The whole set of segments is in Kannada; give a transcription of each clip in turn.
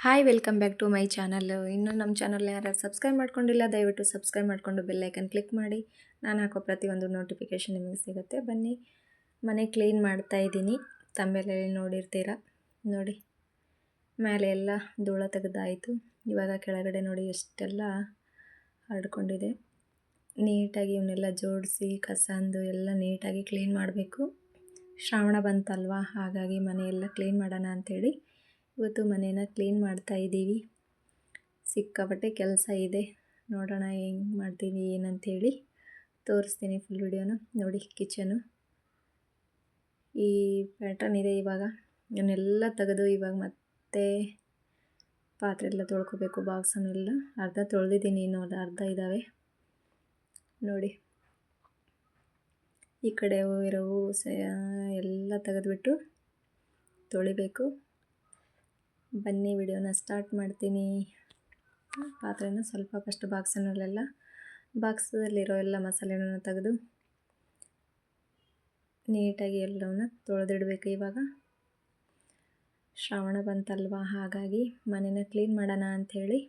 Hi welcome back to my channel. ಇನ್ನೂ ನಮ್ಮ ಚಾನಲ್ನ ಯಾರು ಸಬ್ಸ್ಕ್ರೈಬ್ ಮಾಡ್ಕೊಂಡಿಲ್ಲ ದಯವಿಟ್ಟು ಸಬ್ಸ್ಕ್ರೈಬ್ ಮಾಡಿಕೊಂಡು ಬೆಲ್ಲೈಕನ್ ಕ್ಲಿಕ್ ಮಾಡಿ. ನಾನು ಹಾಕೋ ಪ್ರತಿಯೊಂದು ನೋಟಿಫಿಕೇಷನ್ ನಿಮಗೆ ಸಿಗುತ್ತೆ. ಬನ್ನಿ, ಮನೆ ಕ್ಲೀನ್ ಮಾಡ್ತಾ ಇದ್ದೀನಿ. ತಮ್ಮೆಲೆಲ್ಲಿ ನೋಡಿರ್ತೀರ ನೋಡಿ, ಮೇಲೆ ಎಲ್ಲ ಧೂಳ ತೆಗೆದಾಯಿತು. ಇವಾಗ ಕೆಳಗಡೆ ನೋಡಿ ಎಷ್ಟೆಲ್ಲ ಹರಡ್ಕೊಂಡಿದೆ. ನೀಟಾಗಿ ಇವನ್ನೆಲ್ಲ ಜೋಡಿಸಿ ಕಸಂದು ಎಲ್ಲ ನೀಟಾಗಿ ಕ್ಲೀನ್ ಮಾಡಬೇಕು. ಶ್ರಾವಣ ಬಂತಲ್ವಾ, ಹಾಗಾಗಿ ಮನೆಯೆಲ್ಲ ಕ್ಲೀನ್ ಮಾಡೋಣ ಅಂಥೇಳಿ ಇವತ್ತು ಮನೇನ ಕ್ಲೀನ್ ಮಾಡ್ತಾ ಇದ್ದೀವಿ. ಸಿಕ್ಕಾಪಟ್ಟೆ ಕೆಲಸ ಇದೆ, ನೋಡೋಣ ಹೆಂಗೆ ಮಾಡ್ತೀವಿ ಏನಂತೇಳಿ ತೋರಿಸ್ತೀನಿ ಫುಲ್ ವಿಡಿಯೋನ. ನೋಡಿ, ಕಿಚನು ಈ ಪ್ಯಾಟ್ರನ್ ಇದೆ. ಇವಾಗ ಇವನ್ನೆಲ್ಲ ತೆಗೆದು ಇವಾಗ ಮತ್ತೆ ಪಾತ್ರೆ ಎಲ್ಲ ತೊಳ್ಕೊಬೇಕು. ಬಾಕ್ಸನ್ನೆಲ್ಲ ಅರ್ಧ ತೊಳೆದಿದ್ದೀನಿ, ಇನ್ನೂ ಅರ್ಧ ಇದ್ದಾವೆ ನೋಡಿ. ಈ ಕಡೆ ಇರೋವು ಎಲ್ಲ ತೆಗೆದುಬಿಟ್ಟು ತೊಳಿಬೇಕು. ಬನ್ನಿ ವಿಡಿಯೋನ ಸ್ಟಾರ್ಟ್ ಮಾಡ್ತೀನಿ. ಪಾತ್ರೆನ ಸ್ವಲ್ಪ ಫಸ್ಟ್ ಬಾಕ್ಸಲ್ಲಿರೋ ಎಲ್ಲ ಮಸಾಲೆನ ತೆಗೆದು ನೀಟಾಗಿ ಎಲ್ಲವನ್ನ ತೊಳೆದಿಡಬೇಕು. ಇವಾಗ ಶ್ರಾವಣ ಬಂತಲ್ವಾ, ಹಾಗಾಗಿ ಮನೇನ ಕ್ಲೀನ್ ಮಾಡೋಣ ಅಂಥೇಳಿ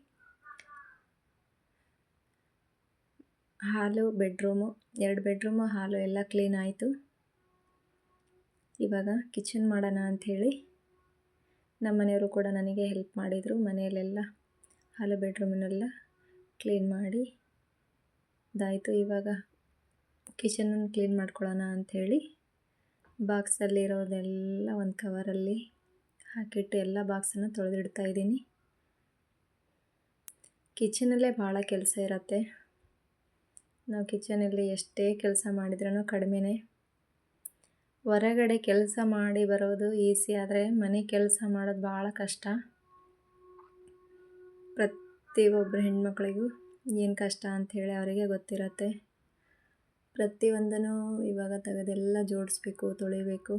ಹಾಲು, ಬೆಡ್ರೂಮು, 2 ಬೆಡ್ರೂಮು, ಹಾಲು ಎಲ್ಲ ಕ್ಲೀನ್ ಆಯಿತು. ಇವಾಗ ಕಿಚನ್ ಮಾಡೋಣ ಅಂಥೇಳಿ ನಮ್ಮ ಮನೆಯವರು ಕೂಡ ನನಗೆ ಹೆಲ್ಪ್ ಮಾಡಿದರು. ಮನೆಯಲ್ಲೆಲ್ಲ ಹಾಲು ಬೆಡ್ರೂಮನ್ನೆಲ್ಲ ಕ್ಲೀನ್ ಮಾಡಿ ಇದಾಯಿತು. ಇವಾಗ ಕಿಚನನ್ನು ಕ್ಲೀನ್ ಮಾಡ್ಕೊಳ್ಳೋಣ ಅಂಥೇಳಿ ಬಾಕ್ಸಲ್ಲಿರೋದೆಲ್ಲ ಒಂದು ಕವರಲ್ಲಿ ಹಾಕಿಟ್ಟು ಎಲ್ಲ ಬಾಕ್ಸನ್ನು ತೊಳೆದಿಡ್ತಾ ಇದ್ದೀನಿ. ಕಿಚನಲ್ಲೇ ಭಾಳ ಕೆಲಸ ಇರುತ್ತೆ. ನಾವು ಕಿಚನಲ್ಲಿ ಎಷ್ಟೇ ಕೆಲಸ ಮಾಡಿದ್ರೂ ಕಡಿಮೆನೇ. ಹೊರಗಡೆ ಕೆಲಸ ಮಾಡಿ ಬರೋದು ಈಸಿ, ಆದರೆ ಮನೆ ಕೆಲಸ ಮಾಡೋದು ಭಾಳ ಕಷ್ಟ. ಪ್ರತಿಯೊಬ್ಬರು ಹೆಣ್ಮಕ್ಳಿಗೂ ಏನು ಕಷ್ಟ ಅಂಥೇಳಿ ಅವರಿಗೆ ಗೊತ್ತಿರುತ್ತೆ. ಪ್ರತಿಯೊಂದನ್ನು ಇವಾಗ ತೆಗೆದೆಲ್ಲ ಜೋಡಿಸ್ಬೇಕು, ತೊಳಿಬೇಕು.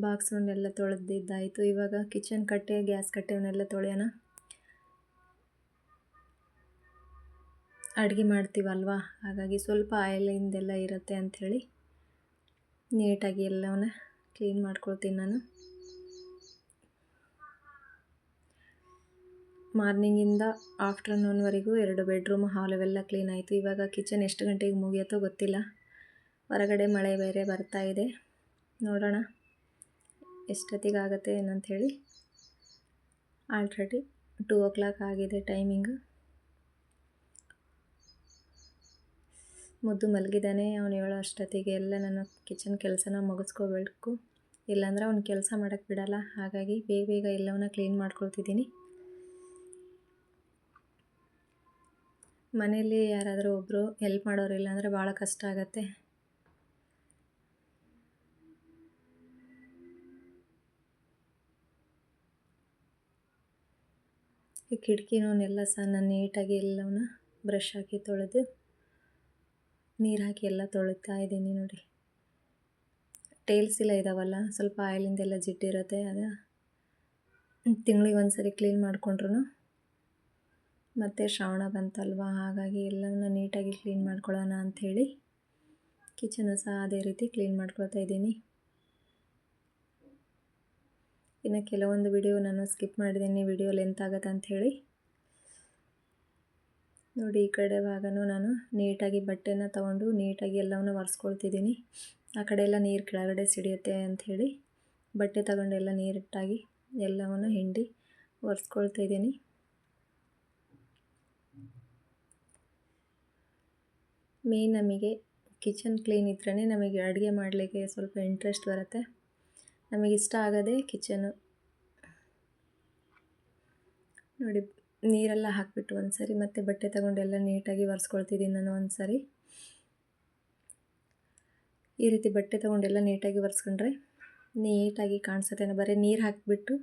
ಬಾಕ್ಸನ್ನೆಲ್ಲ ತೊಳೆದಿದ್ದಾಯಿತು. ಇವಾಗ ಕಿಚನ್ ಕಟ್ಟೆ, ಗ್ಯಾಸ್ ಕಟ್ಟೆವನ್ನೆಲ್ಲ ತೊಳೆಯೋಣ. ಅಡುಗೆ ಮಾಡ್ತೀವಲ್ವ, ಹಾಗಾಗಿ ಸ್ವಲ್ಪ ಆಯಿಲಿಂದೆಲ್ಲ ಇರುತ್ತೆ ಅಂಥೇಳಿ ನೀಟಾಗಿ ಎಲ್ಲವನ್ನ ಕ್ಲೀನ್ ಮಾಡ್ಕೊಳ್ತೀನಿ ನಾನು. ಮಾರ್ನಿಂಗಿಂದ ಆಫ್ಟರ್ನೂನ್ವರೆಗೂ 2 ಬೆಡ್ರೂಮ್, ಹಾಲವೆಲ್ಲ ಕ್ಲೀನ್ ಆಯಿತು. ಇವಾಗ ಕಿಚನ್ ಎಷ್ಟು ಗಂಟೆಗೆ ಮುಗಿಯುತ್ತೋ ಗೊತ್ತಿಲ್ಲ. ಹೊರಗಡೆ ಮಳೆ ಬೇರೆ ಬರ್ತಾ ಇದೆ, ನೋಡೋಣ ಎಷ್ಟೊತ್ತಿಗಾಗುತ್ತೆ ಏನಂಥೇಳಿ. ಆಲ್ರೆಡಿ 2 o'clock ಆಗಿದೆ ಟೈಮಿಂಗು. ಮುದ್ದು ಮಲಗಿದ್ದಾನೆ. ಅವನು ಹೇಳೋ ಅಷ್ಟೊತ್ತಿಗೆ ಎಲ್ಲ ನಾನು ಕಿಚನ್ ಕೆಲಸನ ಮುಗಿಸ್ಕೋಬೇಕು, ಇಲ್ಲಾಂದ್ರೆ ಅವ್ನು ಕೆಲಸ ಮಾಡೋಕ್ಕೆ ಬಿಡಲ್ಲ. ಹಾಗಾಗಿ ಬೇಗ ಎಲ್ಲವನ್ನ ಕ್ಲೀನ್ ಮಾಡ್ಕೊಳ್ತಿದ್ದೀನಿ. ಮನೇಲಿ ಯಾರಾದರೂ ಒಬ್ಬರು ಹೆಲ್ಪ್ ಮಾಡೋರಿಲ್ಲ ಅಂದರೆ ಭಾಳ ಕಷ್ಟ ಆಗುತ್ತೆ. ಈ ಕಿಟಕಿನೆಲ್ಲ ಸಹ ನಾನು ನೀಟಾಗಿ ಎಲ್ಲವನ್ನ ಬ್ರಷ್ ಹಾಕಿ ತೊಳೆದು ನೀರು ಹಾಕಿ ಎಲ್ಲ ತೊಳಿತಾ ಇದ್ದೀನಿ ನೋಡಿ. ಟೇಲ್ಸ್ ಎಲ್ಲ ಇದ್ದಾವಲ್ಲ, ಸ್ವಲ್ಪ ಆಯಿಲಿಂದೆಲ್ಲ ಜಿಡ್ಡಿರುತ್ತೆ. ಅದು ತಿಂಗಳಿಗೆ ಒಂದ್ಸರಿ ಕ್ಲೀನ್ ಮಾಡಿಕೊಂಡ್ರು ಮತ್ತು ಶ್ರಾವಣ ಬಂತಲ್ವ, ಹಾಗಾಗಿ ಎಲ್ಲವನ್ನ ನೀಟಾಗಿ ಕ್ಲೀನ್ ಮಾಡ್ಕೊಳ್ಳೋಣ ಅಂಥೇಳಿ ಕಿಚನು ಸಹ ಅದೇ ರೀತಿ ಕ್ಲೀನ್ ಮಾಡ್ಕೊಳ್ತಾ ಇದ್ದೀನಿ. ಇನ್ನು ಕೆಲವೊಂದು ವಿಡಿಯೋ ನಾನು ಸ್ಕಿಪ್ ಮಾಡಿದ್ದೀನಿ, ವಿಡಿಯೋ ಲೆಂತ್ ಆಗುತ್ತೆ ಅಂಥೇಳಿ ನೋಡಿ. ಈ ಕಡೆ ಭಾಗನೂ ನಾನು ನೀಟಾಗಿ ಬಟ್ಟೆನ ತೊಗೊಂಡು ನೀಟಾಗಿ ಎಲ್ಲವನ್ನು ಒರೆಸ್ಕೊಳ್ತಿದ್ದೀನಿ. ಆ ಕಡೆ ಎಲ್ಲ ನೀರು ಕೆಳಗಡೆ ಸಿಡಿಯುತ್ತೆ ಅಂಥೇಳಿ ಬಟ್ಟೆ ತಗೊಂಡು ಎಲ್ಲ ನೀರಿಟ್ಟಾಗಿ ಎಲ್ಲವನ್ನು ಹಿಂಡಿ ಒರೆಸ್ಕೊಳ್ತಾ ಇದ್ದೀನಿ. ಮೇನ್ ನಮಗೆ ಕಿಚನ್ ಕ್ಲೀನ್ ಇದ್ರೇ ನಮಗೆ ಅಡುಗೆ ಮಾಡಲಿಕ್ಕೆ ಸ್ವಲ್ಪ ಇಂಟ್ರೆಸ್ಟ್ ಬರುತ್ತೆ. ನಮಗಿಷ್ಟ ಆಗೋದೇ ಕಿಚನು ನೋಡಿ. ನೀರೆಲ್ಲ ಹಾಕಿಬಿಟ್ಟು ಒಂದ್ಸರಿ ಮತ್ತೆ ಬಟ್ಟೆ ತಗೊಂಡು ಎಲ್ಲ ನೀಟಾಗಿ ಒರೆಸ್ಕೊಳ್ತಿದ್ದೀನಿ ನಾನು. ಒಂದ್ಸರಿ ಈ ರೀತಿ ಬಟ್ಟೆ ತೊಗೊಂಡೆಲ್ಲ ನೀಟಾಗಿ ಒರೆಸ್ಕೊಂಡ್ರೆ ನೀಟಾಗಿ ಕಾಣಿಸುತ್ತೆ. ಬರೀ ನೀರು ಹಾಕಿಬಿಟ್ಟು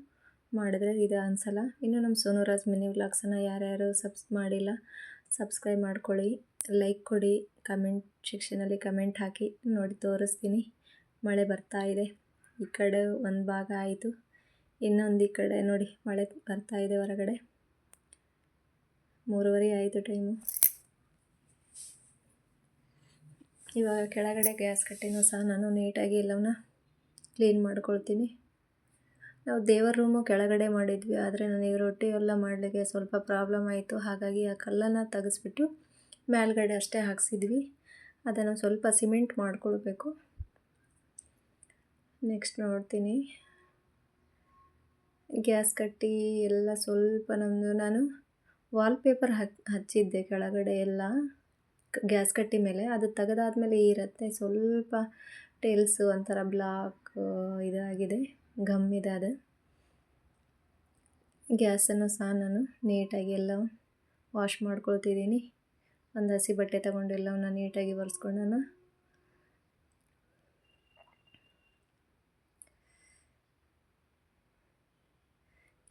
ಮಾಡಿದ್ರೆ ಇದು ಅನಿಸಲ್ಲ. ಇನ್ನು ನಮ್ಮ ಸೋನು ರಾಜ್ ಮಿನಿ ವ್ಲಾಗ್ಸನ್ನು ಯಾರ್ಯಾರು ಮಾಡಿಲ್ಲ ಸಬ್ಸ್ಕ್ರೈಬ್ ಮಾಡ್ಕೊಳ್ಳಿ, ಲೈಕ್ ಕೊಡಿ, ಕಮೆಂಟ್ ಸೆಕ್ಷನಲ್ಲಿ ಕಮೆಂಟ್ ಹಾಕಿ ನೋಡಿ ತೋರಿಸ್ತೀನಿ. ಮಳೆ ಬರ್ತಾ ಇದೆ. ಈ ಕಡೆ ಒಂದು ಭಾಗ ಆಯಿತು, ಇನ್ನೊಂದು ಈ ಕಡೆ ನೋಡಿ ಮಳೆ ಬರ್ತಾ ಇದೆ. ಹೊರಗಡೆ 3:30 ಆಯಿತು ಟೈಮು. ಇವಾಗ ಕೆಳಗಡೆ ಗ್ಯಾಸ್ ಕಟ್ಟೆನೂ ಸಹ ನಾನು ನೀಟಾಗಿ ಎಲ್ಲವನ್ನ ಕ್ಲೀನ್ ಮಾಡ್ಕೊಳ್ತೀನಿ. ನಾವು ದೇವರ ರೂಮು ಕೆಳಗಡೆ ಮಾಡಿದ್ವಿ, ಆದರೆ ನನಗೆ ರೊಟ್ಟಿ ಎಲ್ಲ ಮಾಡಲಿಕ್ಕೆ ಸ್ವಲ್ಪ ಪ್ರಾಬ್ಲಮ್ ಆಯಿತು. ಹಾಗಾಗಿ ಆ ಕಲ್ಲನ್ನು ತೆಗೆಸ್ಬಿಟ್ಟು ಮೇಲ್ಗಡೆ ಅಷ್ಟೇ ಹಾಕ್ಸಿದ್ವಿ. ಅದನ್ನು ಸ್ವಲ್ಪ ಸಿಮೆಂಟ್ ಮಾಡ್ಕೊಳ್ಬೇಕು. ನೆಕ್ಸ್ಟ್ ನೋಡ್ತೀನಿ. ಗ್ಯಾಸ್ ಕಟ್ಟಿ ಎಲ್ಲ ಸ್ವಲ್ಪ ನಾನು ವಾಲ್ಪೇಪರ್ ಹಚ್ಚಿದ್ದೆ ಕೆಳಗಡೆ ಎಲ್ಲ ಗ್ಯಾಸ್ ಕಟ್ಟಿ ಮೇಲೆ. ಅದು ತೆಗೆದಾದ್ಮೇಲೆ ಇರುತ್ತೆ ಸ್ವಲ್ಪ ಟೇಲ್ಸು ಒಂಥರ ಬ್ಲಾಕ್ ಇದಾಗಿದೆ, ಗಮ್ ಇದೆ. ಅದು ಗ್ಯಾಸನ್ನು ಸಹ ನಾನು ನೀಟಾಗಿ ಎಲ್ಲ ವಾಶ್ ಮಾಡ್ಕೊಳ್ತಿದ್ದೀನಿ. ಒಂದು ಹಸಿ ಬಟ್ಟೆ ತಗೊಂಡು ಎಲ್ಲವನ್ನು ನೀಟಾಗಿ ಒರೆಸ್ಕೊಂಡು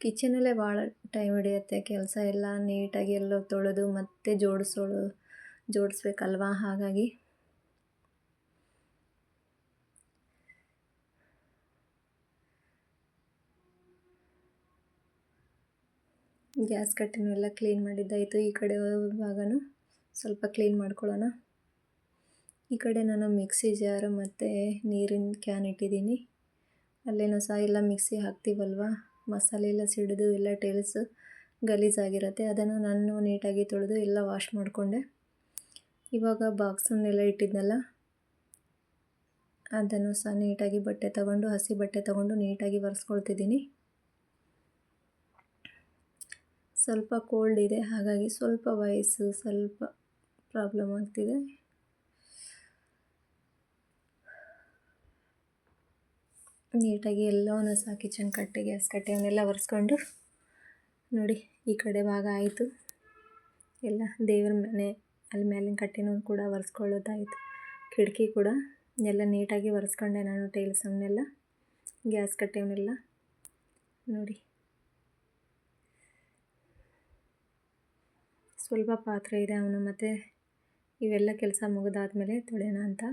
ಕಿಚನಲ್ಲೇ ಭಾಳ ಟೈಮ್ ಹಿಡಿಯುತ್ತೆ. ಕೆಲಸ ಎಲ್ಲ ನೀಟಾಗಿ ಎಲ್ಲೋ ತೊಳೆದು ಮತ್ತೆ ಜೋಡಿಸ್ಬೇಕಲ್ವ. ಹಾಗಾಗಿ ಗ್ಯಾಸ್ ಕಟ್ಟಿನೂ ಎಲ್ಲ ಕ್ಲೀನ್ ಮಾಡಿದ್ದಾಯಿತು. ಈ ಕಡೆ ಭಾಗನೂ ಸ್ವಲ್ಪ ಕ್ಲೀನ್ ಮಾಡ್ಕೊಳ್ಳೋಣ. ಈ ಕಡೆ ನಾನು ಮಿಕ್ಸಿ ಜಾರು ಮತ್ತು ನೀರಿನ ಕ್ಯಾನ್ ಇಟ್ಟಿದ್ದೀನಿ. ಅಲ್ಲೇನೂ ಸಹ ಎಲ್ಲ ಮಿಕ್ಸಿ ಹಾಕ್ತೀವಲ್ವ, ಮಸಾಲೆ ಎಲ್ಲ ಸಿಡಿದು ಎಲ್ಲ ಟೇಲ್ಸ್ ಗಲೀಜಾಗಿರುತ್ತೆ. ಅದನ್ನು ನಾನು ನೀಟಾಗಿ ತೊಳೆದು ಎಲ್ಲ ವಾಶ್ ಮಾಡಿಕೊಂಡೆ. ಇವಾಗ ಬಾಕ್ಸನ್ನೆಲ್ಲ ಇಟ್ಟಿದ್ನಲ್ಲ, ಅದನ್ನು ಸಹ ನೀಟಾಗಿ ಹಸಿ ಬಟ್ಟೆ ತಗೊಂಡು ನೀಟಾಗಿ ಒರೆಸ್ಕೊಳ್ತಿದ್ದೀನಿ. ಸ್ವಲ್ಪ ಕೋಲ್ಡ್ ಇದೆ, ಹಾಗಾಗಿ ಸ್ವಲ್ಪ ವಾಯ್ಸು ಸ್ವಲ್ಪ ಪ್ರಾಬ್ಲಮ್ ಆಗ್ತಿದೆ. ನೀಟಾಗಿ ಎಲ್ಲವನ್ನೂ ಸಹ ಕಿಚನ್ ಕಟ್ಟೆ, ಗ್ಯಾಸ್ ಕಟ್ಟೆ ಅವನ್ನೆಲ್ಲ ಒರೆಸ್ಕೊಂಡು ನೋಡಿ ಈ ಕಡೆ ಭಾಗ ಆಯಿತು. ಎಲ್ಲ ದೇವ್ರ ಮನೆ ಅಲ್ಲಿ ಮೇಲಿನ ಕಟ್ಟೆನೂ ಕೂಡ ಒರೆಸ್ಕೊಳ್ಳೋದಾಯಿತು. ಕಿಟಕಿ ಕೂಡ ಎಲ್ಲ ನೀಟಾಗಿ ಒರೆಸ್ಕೊಂಡೆ ನಾನು. ಟೈಲ್ಸನ್ನೆಲ್ಲ ಗ್ಯಾಸ್ ಕಟ್ಟೆವನ್ನೆಲ್ಲ ನೋಡಿ. ಸ್ವಲ್ಪ ಪಾತ್ರೆ ಇದೆ, ಅವನು ಮತ್ತು ಇವೆಲ್ಲ ಕೆಲಸ ಮುಗಿದಾದ್ಮೇಲೆ ತೊಳೆಯೋಣ ಅಂತ.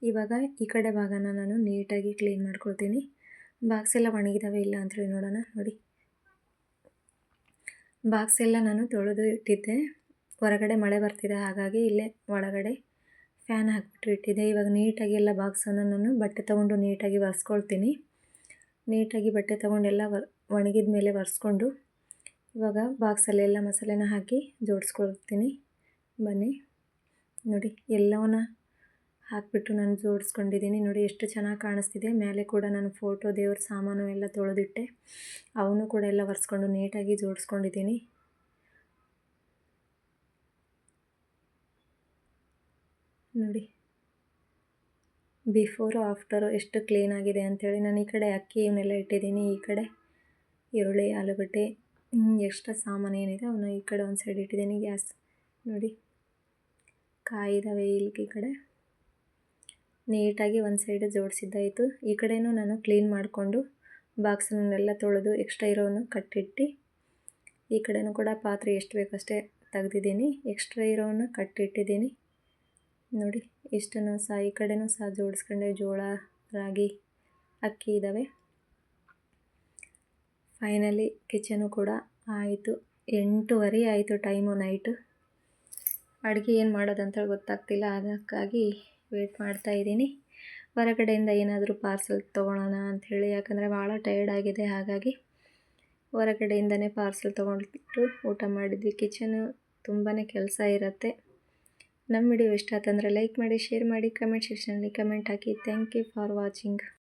ಇವಾಗ ಈ ಕಡೆ ಭಾಗನ ನಾನು ನೀಟಾಗಿ ಕ್ಲೀನ್ ಮಾಡ್ಕೊಳ್ತೀನಿ. ಬಾಕ್ಸ್ ಎಲ್ಲ ಒಣಗಿದಾವೆ ಇಲ್ಲ ಅಂಥೇಳಿ ನೋಡೋಣ. ನೋಡಿ, ಬಾಕ್ಸ್ ಎಲ್ಲ ನಾನು ತೊಳೆದು ಇಟ್ಟಿದ್ದೆ. ಹೊರಗಡೆ ಮಳೆ ಬರ್ತಿದೆ, ಹಾಗಾಗಿ ಇಲ್ಲೇ ಒಳಗಡೆ ಫ್ಯಾನ್ ಹಾಕ್ಬಿಟ್ಟು ಇಟ್ಟಿದ್ದೆ. ಇವಾಗ ನೀಟಾಗಿ ಎಲ್ಲ ಬಾಕ್ಸನ್ನು ನಾನು ಬಟ್ಟೆ ತೊಗೊಂಡು ನೀಟಾಗಿ ಒರೆಸ್ಕೊಳ್ತೀನಿ. ನೀಟಾಗಿ ಬಟ್ಟೆ ತೊಗೊಂಡು ಎಲ್ಲ ಒಣಗಿದ ಮೇಲೆ ಒರೆಸ್ಕೊಂಡು ಇವಾಗ ಬಾಕ್ಸಲ್ಲೆಲ್ಲ ಮಸಾಲೆನ ಹಾಕಿ ಜೋಡಿಸ್ಕೊಳ್ತೀನಿ. ಬನ್ನಿ ನೋಡಿ, ಎಲ್ಲವನ್ನ ಹಾಕಿಬಿಟ್ಟು ನಾನು ಜೋಡಿಸ್ಕೊಂಡಿದ್ದೀನಿ. ನೋಡಿ ಎಷ್ಟು ಚೆನ್ನಾಗಿ ಕಾಣಿಸ್ತಿದೆ. ಮೇಲೆ ಕೂಡ ನಾನು ಫೋಟೋ, ದೇವ್ರ ಸಾಮಾನು ಎಲ್ಲ ತೊಳೆದಿಟ್ಟೆ, ಅವನು ಕೂಡ ಎಲ್ಲ ಒರೆಸ್ಕೊಂಡು ನೀಟಾಗಿ ಜೋಡಿಸ್ಕೊಂಡಿದ್ದೀನಿ. ನೋಡಿ ಬಿಫೋರು ಆಫ್ಟರು ಎಷ್ಟು ಕ್ಲೀನಾಗಿದೆ ಅಂಥೇಳಿ. ನಾನು ಈ ಕಡೆ ಅಕ್ಕಿ ಇವನ್ನೆಲ್ಲ ಇಟ್ಟಿದ್ದೀನಿ, ಈ ಕಡೆ ಈರುಳ್ಳಿ, ಆಲೂಗಡ್ಡೆ, ಎಕ್ಸ್ಟ್ರಾ ಸಾಮಾನು ಏನಿದೆ ಅವನ್ನ ಈ ಕಡೆ ಒಂದು ಸೈಡ್ ಇಟ್ಟಿದ್ದೀನಿ. ಗ್ಯಾಸ್ ನೋಡಿ ಕಾಯಿದಾವೆ ಈ ಕಡೆ ನೀಟಾಗಿ ಒಂದು ಸೈಡ್ ಜೋಡಿಸಿದ್ದಾಯಿತು. ಈ ಕಡೆಯೂ ನಾನು ಕ್ಲೀನ್ ಮಾಡಿಕೊಂಡು ಬಾಕ್ಸನ್ನೆಲ್ಲ ತೊಳೆದು ಎಕ್ಸ್ಟ್ರಾ ಇರೋವನ್ನು ಕಟ್ಟಿಟ್ಟು, ಈ ಕಡೆಯೂ ಕೂಡ ಪಾತ್ರೆ ಎಷ್ಟು ಬೇಕಷ್ಟೇ ತೆಗೆದಿದ್ದೀನಿ, ಎಕ್ಸ್ಟ್ರಾ ಇರೋವನ್ನು ಕಟ್ಟಿಟ್ಟಿದ್ದೀನಿ. ನೋಡಿ ಇಷ್ಟನ್ನು ಸಹ ಈ ಕಡೆಯೂ ಸಹ ಜೋಡಿಸ್ಕೊಂಡೆ. ಜೋಳ, ರಾಗಿ, ಅಕ್ಕಿ ಇದ್ದಾವೆ. ಫೈನಲಿ ಕಿಚನು ಕೂಡ ಆಯಿತು. 8:30 ಆಯಿತು ಟೈಮು, ನೈಟು. ಅಡುಗೆ ಏನು ಮಾಡೋದಂತ ಗೊತ್ತಾಗ್ತಿಲ್ಲ, ಅದಕ್ಕಾಗಿ ವೇಟ್ ಮಾಡ್ತಾಯಿದ್ದೀನಿ. ಹೊರಗಡೆಯಿಂದ ಏನಾದರೂ ಪಾರ್ಸೆಲ್ ತೊಗೊಳ್ಳೋಣ ಅಂಥೇಳಿ, ಯಾಕಂದರೆ ಭಾಳ ಟಯರ್ಡ್ ಆಗಿದೆ. ಹಾಗಾಗಿ ಹೊರಗಡೆಯಿಂದನೇ ಪಾರ್ಸೆಲ್ ತೊಗೊಂಡ್ಬಿಟ್ಟು ಊಟ ಮಾಡಿದ್ವಿ. ಕಿಚನು ತುಂಬಾ ಕೆಲಸ ಇರುತ್ತೆ. ನಮ್ಮ ವಿಡಿಯೋ ಇಷ್ಟ ಆತಂದರೆ ಲೈಕ್ ಮಾಡಿ, ಶೇರ್ ಮಾಡಿ, ಕಮೆಂಟ್ ಸೆಕ್ಷನಲ್ಲಿ ಕಮೆಂಟ್ ಹಾಕಿ. Thank you for watching.